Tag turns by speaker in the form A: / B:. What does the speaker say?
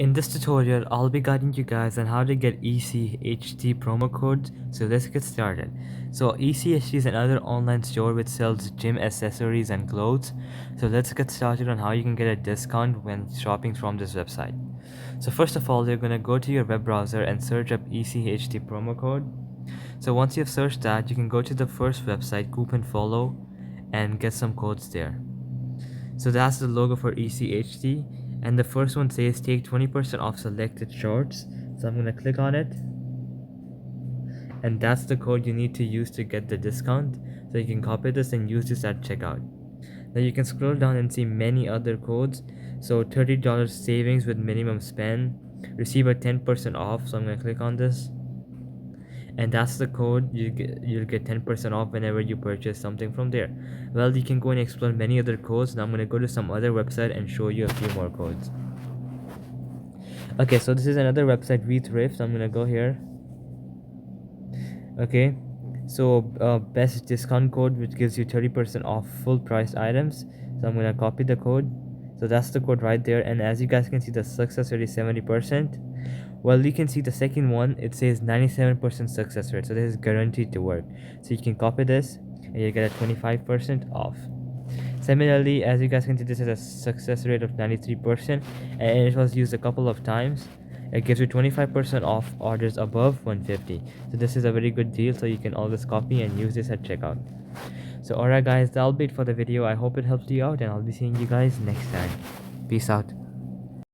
A: In this tutorial, I'll be guiding you guys on how to get ECHT promo codes, so let's get started. So ECHT is another online store which sells gym accessories and clothes. So let's get started on how you can get a discount when shopping from this website. So first of all, you're gonna go to your web browser and search up ECHT promo code. So once you've searched that, you can go to the first website, Coupon Follow, and get some codes there. So that's the logo for ECHT, and the first one says take 20% off selected shorts. So I'm gonna click on it, and that's the code you need to use to get the discount. So you can copy this and use this at checkout. Now you can scroll down and see many other codes. So $30 savings with minimum spend, receive a 10% off. So I'm gonna click on this, and that's the code. You'll get 10% off whenever you purchase something from there. Well, you can go and explore many other codes. Now I'm going to go to some other website and show you a few more codes. Okay, so this is another website, WeThrift. I'm going to go here. Okay, so best discount code, which gives you 30% off full price items. So I'm going to copy the code. So that's the code right there, and as you guys can see, the success rate is 70%. Well, you can see the second one, it says 97% success rate, so this is guaranteed to work. So you can copy this and you get a 25% off. Similarly, as you guys can see, this has a success rate of 93%, and it was used a couple of times. It gives you 25% off orders above 150. So this is a very good deal, so you can always copy and use this at checkout. So alright guys, that'll be it for the video. I hope it helped you out, and I'll be seeing you guys next time. Peace out.